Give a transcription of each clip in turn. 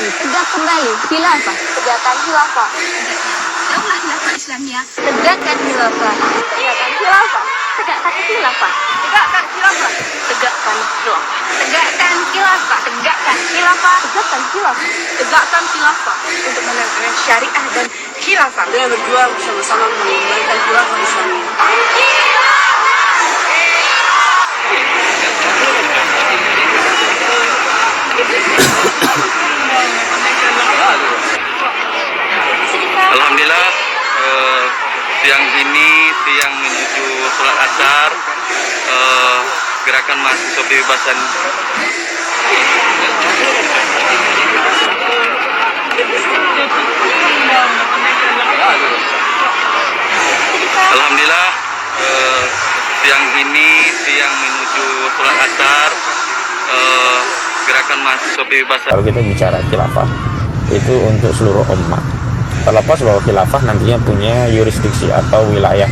Tegak kembali khilafah. Tegakkan khilafah. Daulah khilafah Islamiyah. Tegakkan khilafah. Tegakkan khilafah. Tegakkan khilafah. Tegakkan khilafah. Tegakkan khilafah. Tegakkan khilafah. Tegakkan khilafah. Tegakkan khilafah. Tegakkan khilafah untuk menegakkan syariah dan khilafah. Dengan berjuang bersama-sama mengembalikan khilafah Islamiyah. Alhamdulillah, siang ini siang menuju sholat asar, gerakan mahasiswa kebebasan Alhamdulillah, siang ini siang menuju sholat asar, gerakan mahasiswa kebebasan. Kalau kita bicara khilafah itu untuk seluruh umat, terlepas bahwa khilafah nantinya punya yurisdiksi atau wilayah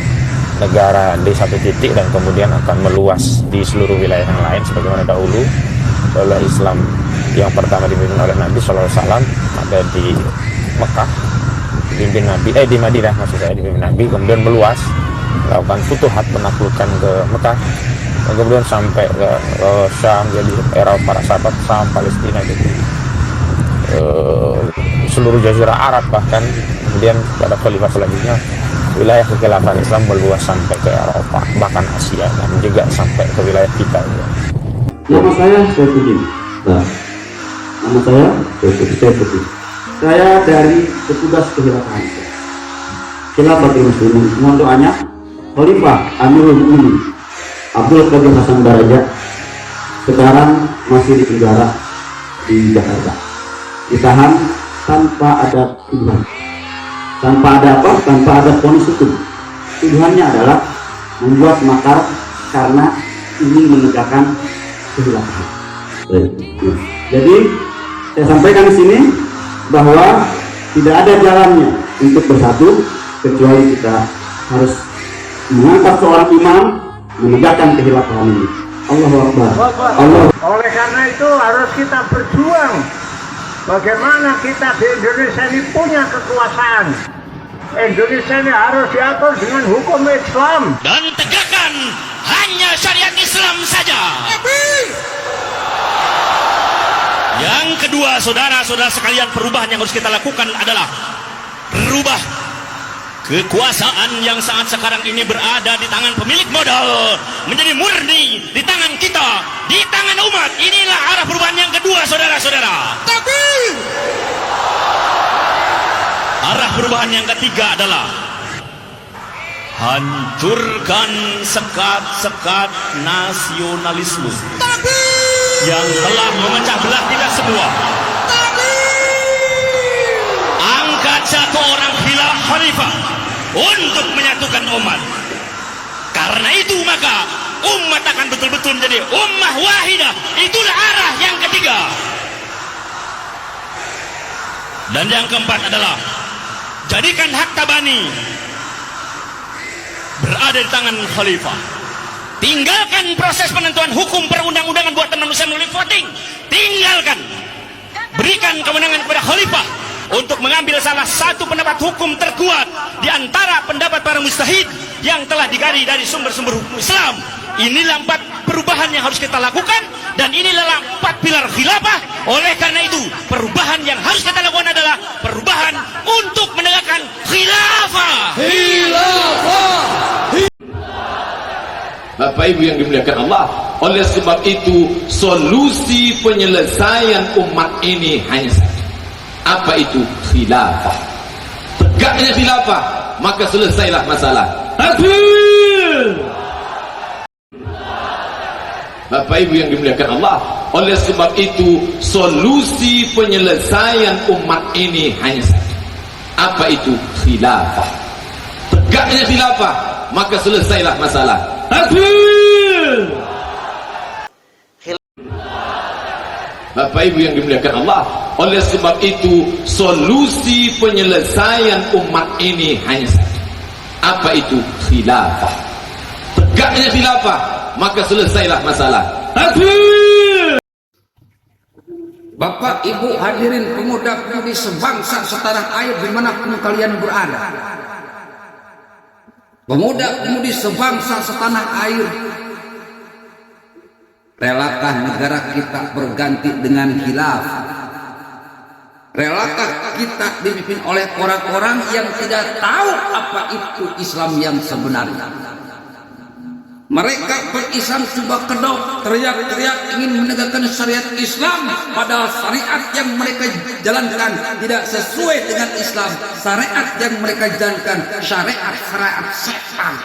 negara di satu titik dan kemudian akan meluas di seluruh wilayah yang lain sebagaimana dahulu oleh Islam yang pertama dipimpin oleh Nabi SAW ada di Mekah, dipimpin Nabi di Madinah maksud saya, dipimpin Nabi, kemudian meluas melakukan futuhat, menaklukkan ke Mekah, dan kemudian sampai ke Syam, jadi era para sahabat, Syam, Palestina, jadi seluruh jazirah Arab, bahkan kemudian pada khalifah selanjutnya wilayah kekhilafahan Islam meluas sampai ke Eropa, bahkan Asia, dan juga sampai ke wilayah kita. Nama saya Saifuddin. Nah, nama saya Saifuddin. Saya dari petugas kekhilafahan Islam. Khilafatul Muslimin. Mohon doanya Khalifah Amirul Mukminin Abdul Qadir Hasan Baraja sekarang masih di penjara di Jakarta, ditahan tanpa ada tuduhan, tanpa ada apa? Tanpa ada vonis hukum. Tuduhannya adalah membuat makar karena ingin menegakkan kehilafahan. Jadi saya sampaikan di sini bahwa tidak ada jalannya untuk bersatu kecuali kita harus mengangkat seorang imam menegakkan kehilafahan ini. Allahu Akbar. Allah. Oleh karena itu harus kita berjuang. Bagaimana kita di Indonesia ini punya kekuasaan. Indonesia ini harus diatur dengan hukum Islam. Dan tegakkan hanya syariat Islam saja. Yang kedua, saudara-saudara sekalian, perubahan yang harus kita lakukan adalah berubah kekuasaan yang saat sekarang ini berada di tangan pemilik modal menjadi murni di tangan kita, di tangan umat. Inilah arah perubahan yang kedua, saudara-saudara. Arah perubahan yang ketiga adalah hancurkan sekat-sekat nasionalisme yang telah memecah belah kita semua. Angkat satu orang khalifah untuk menyatukan umat. Karena itu maka umat akan betul-betul menjadi ummah wahidah. Itulah arah yang ketiga. Dan yang keempat adalah jadikan hak tabani berada di tangan khalifah. Tinggalkan proses penentuan hukum perundang-undangan buatan manusia melalui voting. Tinggalkan. Berikan kewenangan kepada khalifah untuk mengambil salah satu pendapat hukum terkuat di antara pendapat para mujtahid yang telah digali dari sumber-sumber hukum Islam. Inilah 4 perubahan yang harus kita lakukan, dan inilah 4 pilar khilafah. Oleh karena itu, perubahan yang harus kita lakukan adalah perubahan untuk menegakkan khilafah. Bapak Ibu yang dimuliakan Allah, oleh sebab itu solusi penyelesaian umat ini hanya satu. Apa itu? Khilafah. Tegaknya khilafah, maka selesailah masalah. Takbir. Bapak Ibu yang dimuliakan Allah, oleh sebab itu solusi penyelesaian umat ini hanya satu. Apa itu? Khilafah. Tegaknya khilafah, maka selesailah masalah. Takbir. Bapak Ibu yang dimuliakan Allah, oleh sebab itu solusi penyelesaian umat ini hanya satu. Apa itu? Khilafah. Tegaknya khilafah, maka selesailah masalah. Takbir. Bapak, Ibu, hadirin pemuda-pemudi sebangsa setanah air dimanapun kalian berada. Pemuda-pemudi sebangsa setanah air, relakah negara kita berganti dengan khilafah? Relakah kita dipimpin oleh orang-orang yang tidak tahu apa itu Islam yang sebenarnya? Mereka berislam coba kedok, teriak-teriak ingin menegakkan syariat Islam, padahal syariat yang mereka jalankan tidak sesuai dengan Islam. Syariat yang mereka jalankan syariat setan.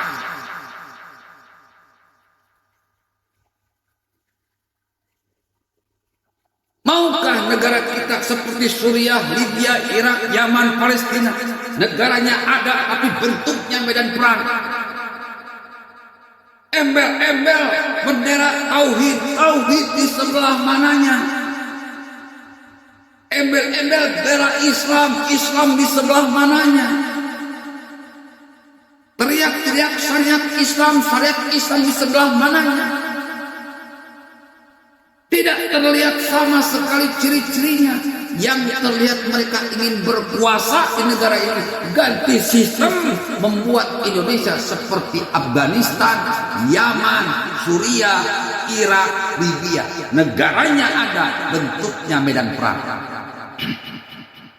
Maukah negara kita seperti Suriah, Libya, Irak, Yaman, Palestina? Negaranya ada tapi bentuknya medan perang. Embel-embel bendera tauhid di sebelah mananya. Embel-embel bendera Islam di sebelah mananya. Teriak-teriak syariat Islam di sebelah mananya. Tidak terlihat sama sekali ciri-cirinya. Yang terlihat mereka ingin berkuasa di negara ini, ganti sistem, membuat Indonesia seperti Afghanistan, Yaman, Suriah, Irak, Libya. Negaranya ada, bentuknya medan perang.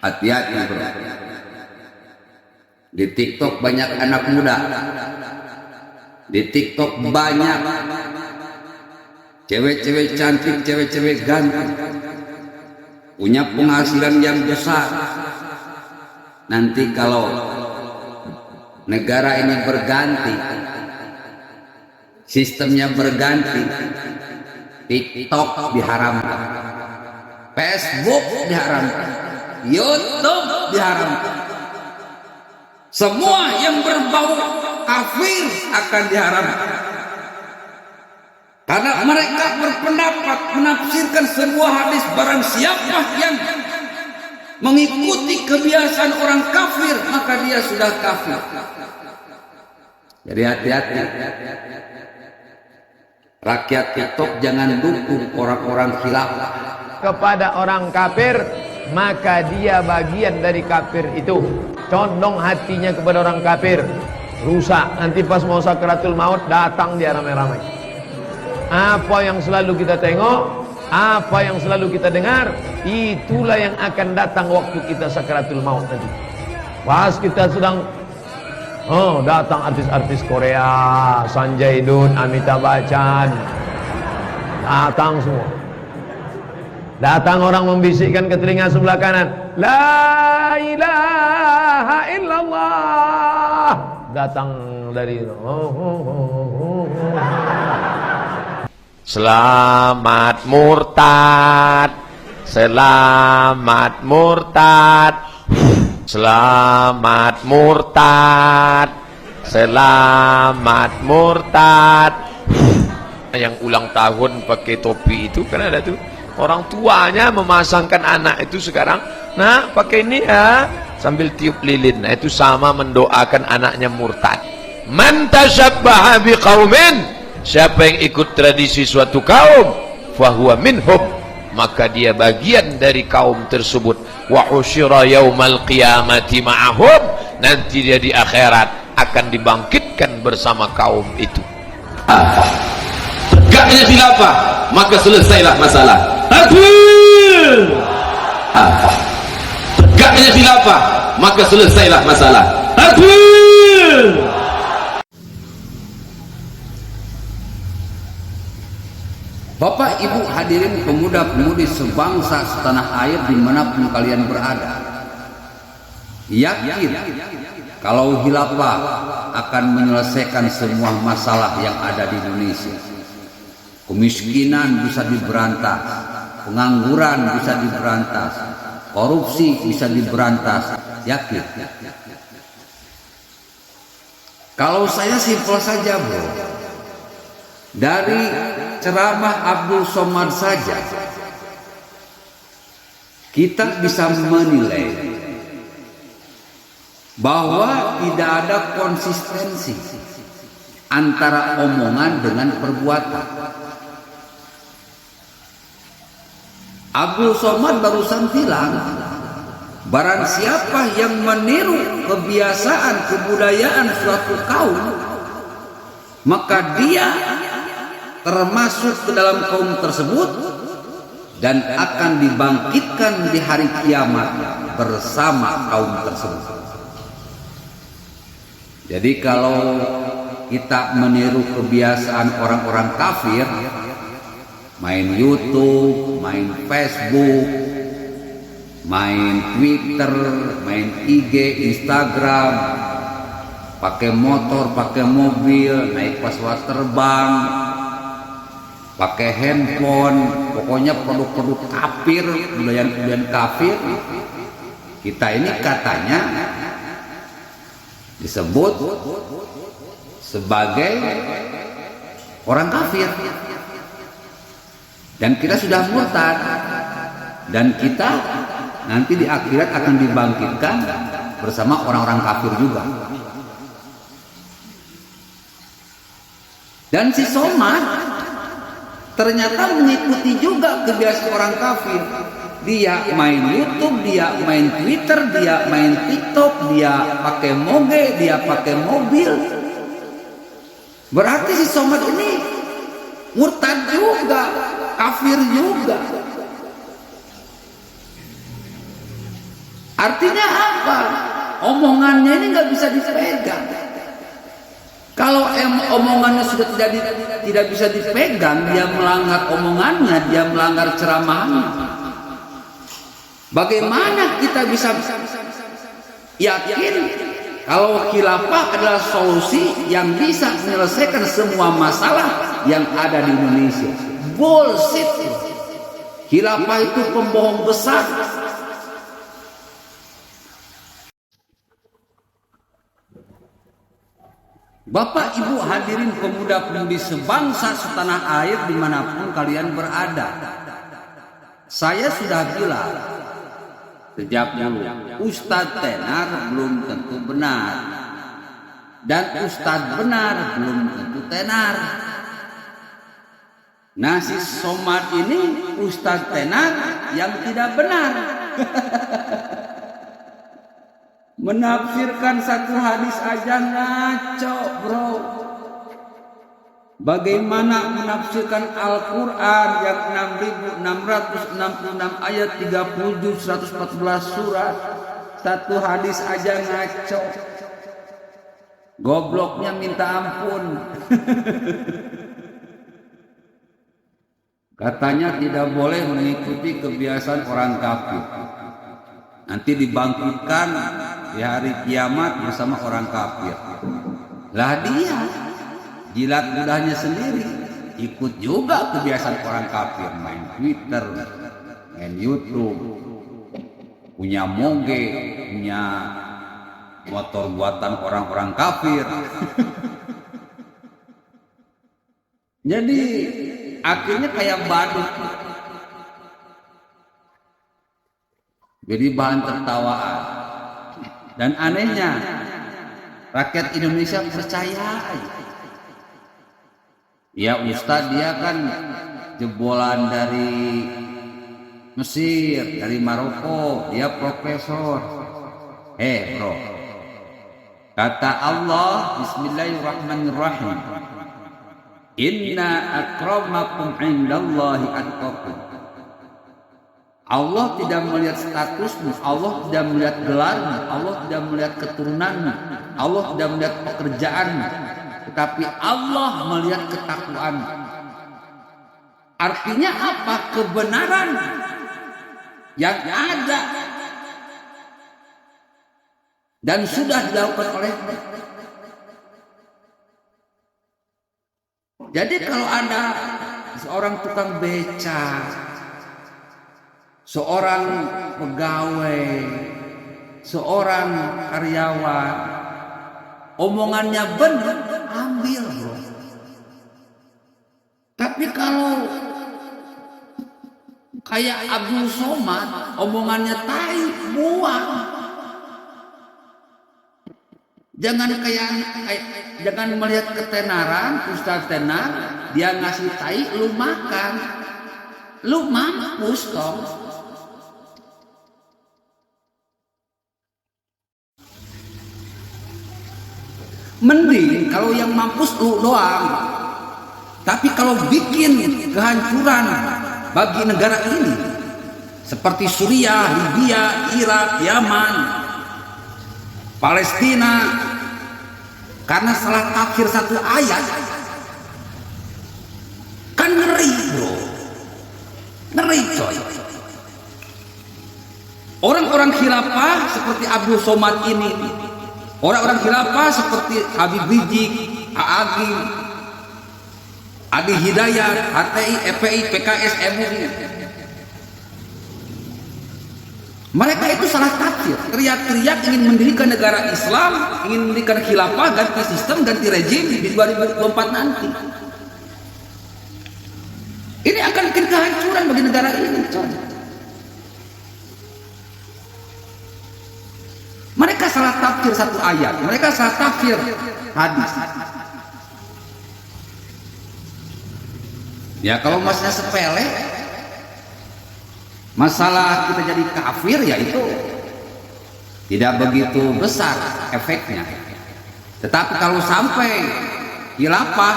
Hati-hati bro. Di TikTok banyak anak muda. Di TikTok banyak cewek-cewek cantik, cewek-cewek ganteng, punya penghasilan yang besar. Nanti kalau negara ini berganti, sistemnya berganti, TikTok diharamkan, Facebook diharamkan, YouTube diharamkan, semua yang berbau kafir akan diharamkan. Karena mereka berpendapat menafsirkan sebuah hadis, barang siapa yang mengikuti kebiasaan orang kafir maka dia sudah kafir. Jadi hati-hati. Rakyat TikTok jangan dukung orang-orang khilafah. Kepada orang kafir maka dia bagian dari kafir itu. Condong hatinya kepada orang kafir, rusak. Nanti pas mau sakaratul maut datang dia ramai-ramai. Apa yang selalu kita tengok, apa yang selalu kita dengar, itulah yang akan datang waktu kita sakaratul maut tadi. Pas kita sedang datang artis-artis Korea, Sanjay Dutt, Amitabh Bachchan, datang semua. Datang orang membisikkan ke telinga sebelah kanan, la ilaha illallah. Datang dari selamat murtad, selamat murtad, selamat murtad, selamat murtad. Yang ulang tahun pakai topi itu kan ada tuh, orang tuanya memasangkan anak itu sekarang, nah pakai ini ya, sambil tiup lilin. Nah itu sama mendoakan anaknya murtad. Man tashabbaha biqaumin, siapa yang ikut tradisi suatu kaum, fahuwa minhum, maka dia bagian dari kaum tersebut. Wa usyira yaumal qiyamati ma'ahum, nanti dia di akhirat akan dibangkitkan bersama kaum itu. Tegaknya khilafah, maka selesailah masalah. Takbir. Tegaknya khilafah, maka selesailah masalah. Takbir. Bapak, Ibu, hadirin pemuda-pemudi sebangsa setanah air dimanapun kalian berada, yakin kalau khilafah akan menyelesaikan semua masalah yang ada di Indonesia. Kemiskinan bisa diberantas, pengangguran bisa diberantas, korupsi bisa diberantas. Yakin? Kalau saya simpel saja bro, dari ceramah Abdul Somad saja kita bisa menilai bahwa tidak ada konsistensi antara omongan dengan perbuatan. Abdul Somad barusan bilang, barang siapa yang meniru kebiasaan kebudayaan suatu kaum, maka dia termasuk ke dalam kaum tersebut dan akan dibangkitkan di hari kiamat bersama kaum tersebut. Jadi kalau kita meniru kebiasaan orang-orang kafir, main YouTube, main Facebook, main Twitter, main IG, Instagram, pakai motor, pakai mobil, naik pesawat terbang, pakai handphone, pokoknya produk-produk kafir, budaya-budaya kafir. Kita ini katanya disebut sebagai orang kafir. Dan kita sudah murtad, dan kita nanti di akhirat akan dibangkitkan bersama orang-orang kafir juga. Dan si Somad ternyata mengikuti juga kebiasaan orang kafir. Dia main YouTube, dia main Twitter, dia main TikTok, dia pakai moge, dia pakai mobil. Berarti si Somad ini murtad juga, kafir juga. Artinya apa? Omongannya ini nggak bisa dipegang. Kalau omongannya sudah tidak bisa dipegang, dia melanggar omongannya, dia melanggar ceramahnya. Bagaimana kita bisa yakin kalau khilafah adalah solusi yang bisa menyelesaikan semua masalah yang ada di Indonesia? Bullshit. Khilafah itu pembohong besar. Bapak Ibu hadirin pemuda-pemudi sebangsa setanah air dimanapun kalian berada, saya sudah bilang sejak dulu, Ustadz tenar belum tentu benar, dan Ustadz benar belum tentu tenar. Nah, si Somad ini Ustadz tenar yang tidak benar. Menafsirkan satu hadis aja ngaco, bro. Bagaimana menafsirkan Al-Quran yang 6.666 ayat 37 114 surat, satu hadis aja ngaco. Gobloknya minta ampun. Katanya tidak boleh mengikuti kebiasaan orang kafir. Nanti dibangkitkan di hari kiamat bersama orang kafir. Lah dia jilat ludahnya sendiri, ikut juga kebiasaan orang kafir, main Twitter, main YouTube, punya moge, punya motor buatan orang-orang kafir. Jadi akhirnya kayak badut, jadi bahan tertawaan. Dan anehnya rakyat Indonesia percaya. Ya Ustadz, dia kan jebolan dari Mesir, dari Maroko, dia profesor. Bro, kata Allah, Bismillahirrahmanirrahim, Inna akramakum indallahi atqakum. Allah tidak melihat statusmu, Allah tidak melihat gelarmu, Allah tidak melihat keturunanmu, Allah tidak melihat pekerjaanmu, tetapi Allah melihat ketakwaanmu. Artinya apa? Kebenaran yang ada dan sudah dilakukan olehmu. Jadi kalau ada seorang tukang beca, seorang pegawai, seorang karyawan, omongannya benar, ambil, bro. Tapi kalau kayak Abdul Somad, omongannya tai, buang. Jangan melihat ketenaran, Ustaz tenar, dia ngasih tai, lu makan. Lu mampus toh. Mending kalau yang mampus lu doang. Tapi kalau bikin kehancuran bagi negara ini seperti Suriah, Libya, Irak, Yaman, Palestina, karena salah tafsir satu ayat, kan ngeri bro, ngeri coy. Orang-orang khilafah seperti Abdul Somad ini, orang-orang khilafah seperti Habib Rizik, Agim, Adi Hidayat, HTI, FPI, PKS, MUI, mereka itu salah tafsir, teriak-teriak ingin mendirikan negara Islam, ingin mendirikan khilafah, ganti sistem, ganti rejim di 2024 nanti. Ini akan bikin kehancuran bagi negara ini coy. Mereka salah tafsir satu ayat, mereka salah tafsir hadis. Ya kalau masalah sepele, masalah kita jadi kafir, ya itu tidak begitu besar efeknya. Tetapi kalau sampai khilafah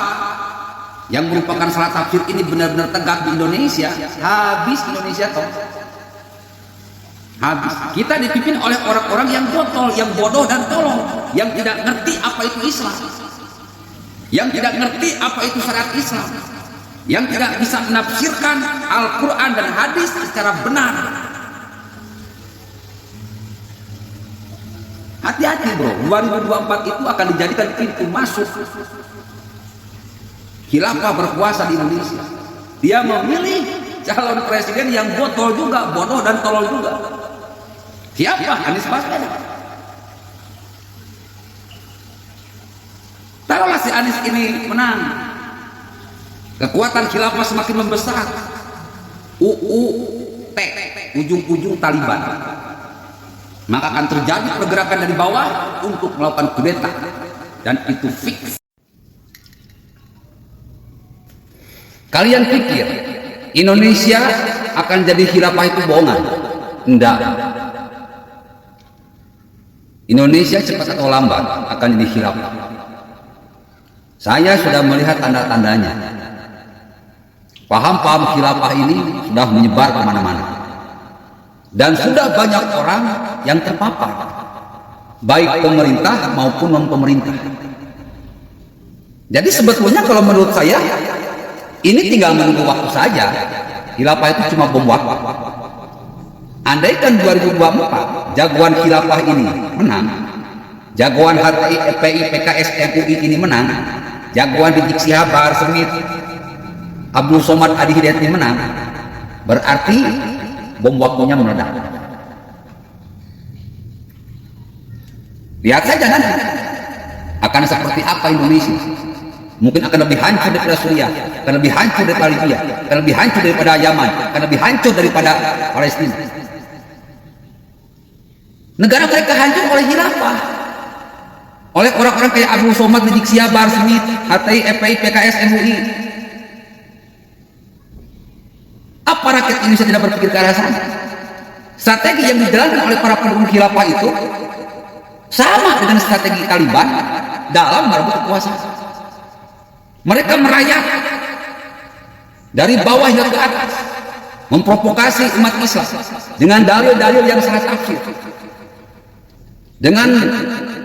yang merupakan salah tafsir ini benar-benar tegak di Indonesia, habis Indonesia toh. Habis. Kita dipimpin oleh orang-orang yang botol, yang bodoh dan tolol, yang tidak ngerti apa itu Islam, yang tidak ngerti apa itu syariat Islam, yang tidak bisa menafsirkan Al-Quran dan hadis secara benar. Hati-hati bro, 2024 itu akan dijadikan pintu masuk khilafah berkuasa di Indonesia. Dia memilih calon presiden yang botol juga, bodoh dan tolol juga. Siapa? Anies Baswedan. Taruhlah si Anies ini menang, kekuatan khilafah semakin membesar, UUT, ujung-ujung Taliban, maka akan terjadi pergerakan dari bawah untuk melakukan kudeta, dan itu fix. Kalian pikir Indonesia akan jadi khilafah itu bohongan? Enggak. Indonesia cepat atau lambat akan jadi khilafah. Saya sudah melihat tanda-tandanya. Paham-paham khilafah ini sudah menyebar kemana-mana, dan sudah banyak orang yang terpapar, baik pemerintah maupun non pemerintah. Jadi sebetulnya kalau menurut saya ini tinggal menunggu waktu saja. Khilafah itu cuma bom waktu. Andaikan 2024 jagoan khilafah ini menang, jagoan HTI, FPI, PKS, MUI ini menang, jagoan Rizik Syihab, Bahar Smith, Abdul Somad, Adi Hidayat ini menang, berarti bom waktunya meledak. Lihat saja nanti akan seperti apa Indonesia. Mungkin akan lebih hancur daripada Suriah, akan lebih hancur daripada Libya, akan lebih hancur daripada Yaman, akan lebih hancur daripada Palestina. Negara mereka hancur oleh khilafah, oleh orang-orang kayak Abdul Somad, Rizik Syihab, Bahar Smith, HTI, FPI, PKS, MUI. Apa rakyat Indonesia tidak berpikir ke arah sana? Strategi yang dijalankan oleh para pendukung khilafah itu sama dengan strategi Taliban dalam merebut kekuasaan. Mereka merayap dari bawah hingga ke atas, memprovokasi umat Islam dengan dalil-dalil yang salah tafsir, dengan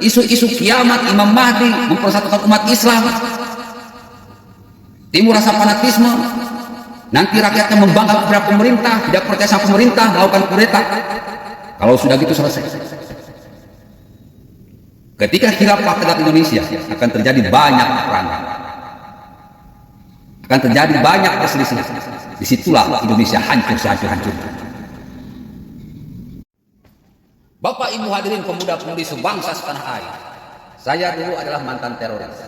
isu-isu kiamat, Imam Mahdi, mempersatukan umat Islam, timbul rasa fanatisme. Nanti rakyatnya membangkang kepada pemerintah, tidak percaya sama pemerintah, melakukan kudeta. Kalau sudah gitu selesai. Ketika khilafah tegak Indonesia, akan terjadi banyak peperangan, akan terjadi banyak perselisihan. Disitulah Indonesia hancur sehancur-hancurnya. Bapak Ibu hadirin pemuda-pemudi sebangsa setanah air, saya dulu adalah mantan teroris.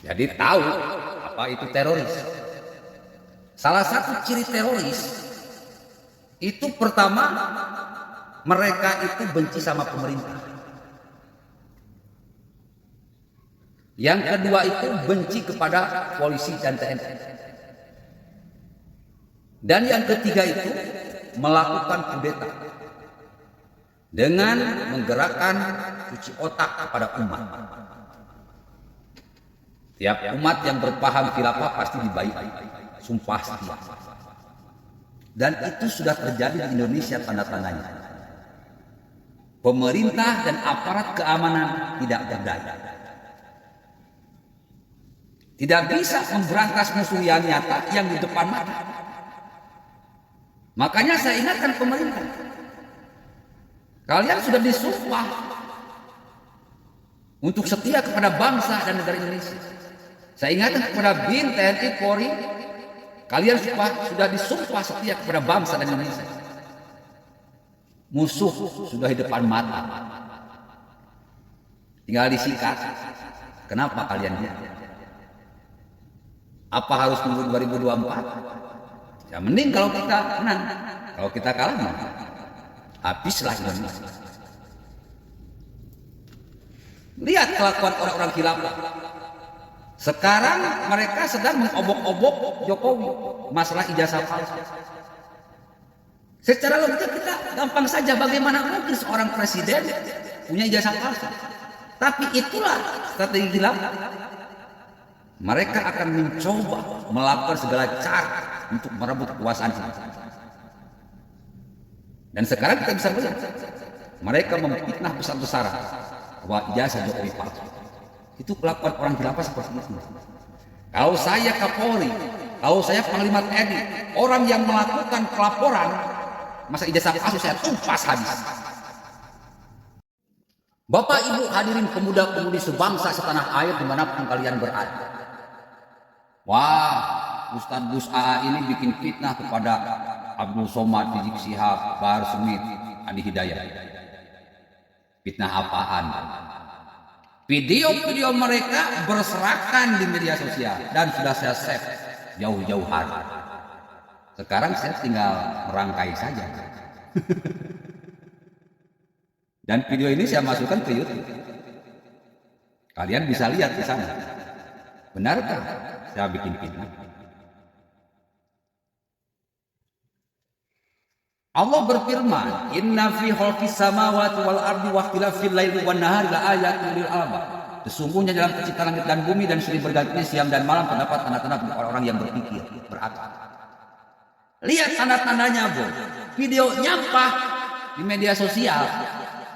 Jadi tahu apa itu teroris. Salah satu ciri teroris itu pertama, mereka itu benci sama pemerintah. Yang kedua itu benci kepada polisi dan TNI. Dan yang ketiga itu melakukan kudeta dengan menggerakkan cuci otak kepada umat. Tiap umat yang berpaham khilafah pasti dibaiki, sumpah setia. Dan itu sudah terjadi di Indonesia tanda-tandanya. Pemerintah dan aparat keamanan tidak berdaya. Tidak bisa memberantas musuh yang nyata yang di depan mata. Makanya saya ingatkan pemerintah. Kalian sudah disumpah untuk setia kepada bangsa dan negara Indonesia. Saya ingatkan kepada BIN, TNI, Polri, kalian sudah disumpah setia kepada bangsa dan Indonesia. Musuh sudah di depan mata. Tinggal disikat. Kenapa kalian diam? Apa harus nunggu 2024? Ya mending kalau kita menang. Kalau kita kalah, habislah Indonesia. Lihat kelakuan orang-orang khilafah. Sekarang mereka sedang mengobok-obok Jokowi masalah ijazah palsu. Secara logika kita gampang saja, bagaimana mungkin seorang presiden punya ijazah palsu. Tapi itulah strategi khilafah. Mereka akan mencoba melakukan segala cara untuk merebut kekuasaan. Dan sekarang kita bisa melihat mereka memfitnah besar-besaran bahwa ijazah Jokowi palsu. Itu kelakuan orang khilafah seperti itu. Kalau saya Kapolri, kalau saya Panglima TNI, orang yang melakukan pelaporan masa ijazah palsu saya tumpas habis. Bapak Ibu hadirin pemuda-pemudi sebangsa setanah air dimanapun kalian berada. Wah, Ustadz Gus AA ini bikin fitnah kepada Abdul Somad, Rizik Syihab, Bahar Smith, Andi Hidayat. Fitnah apaan? Video-video mereka berserakan di media sosial dan sudah saya save jauh-jauh hari. Sekarang saya tinggal merangkai saja. Dan video ini saya masukkan ke YouTube. Kalian bisa lihat di sana. Benarkah saya bikin fitnah? Allah berfirman, "Inna fi khalqis samawati wal ardi wa ikhtilafil laili wan nahari la ayatin lil albab." Sesungguhnya dalam penciptaan langit dan bumi dan silih bergantinya siang dan malam terdapat tanda-tanda untuk orang-orang yang berpikir, berakal. Lihat tanda-tandanya, Bu. Video nyampah di media sosial.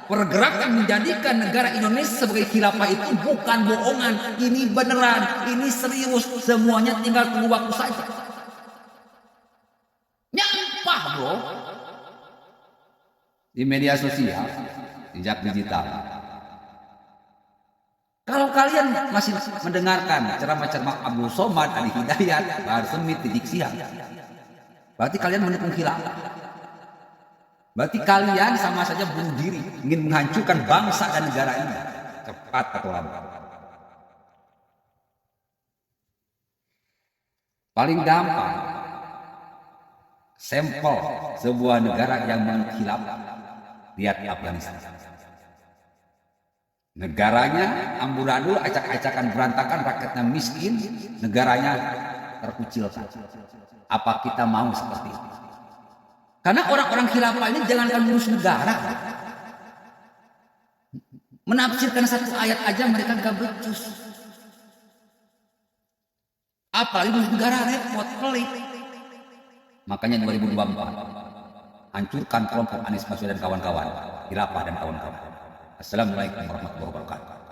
Pergerakan menjadikan negara Indonesia sebagai khilafah itu bukan bohongan, ini beneran, ini serius, semuanya tinggal tunggu waktu saja. Nyampah, Bro. Di media sosial, jejak digital. Kalau kalian masih mendengarkan ceramah-ceramah Abdul Somad, Andi Hidayat, Bahar Smith, Rizik Syihab, berarti kalian mendukung khilafah. Berarti kalian sama saja bunuh diri, ingin menghancurkan bangsa dan negara ini, cepat atau lambat. Paling gampang, sampel sebuah negara yang mengkhilafah. Lihat Afghanistan. Negaranya amburadul, acak-acakan berantakan, rakyatnya miskin, negaranya terkucilkan. Apa kita mau seperti itu? Karena orang-orang khilafah ini jangankan ngurus negara, menafsirkan satu ayat aja mereka gak becus. Apalagi ngurus negara repot, pelik. Makanya 2024 hancurkan kelompok Anies Baswedan dan kawan-kawan, khilafah dan kawan-kawan. Assalamualaikum warahmatullahi wabarakatuh.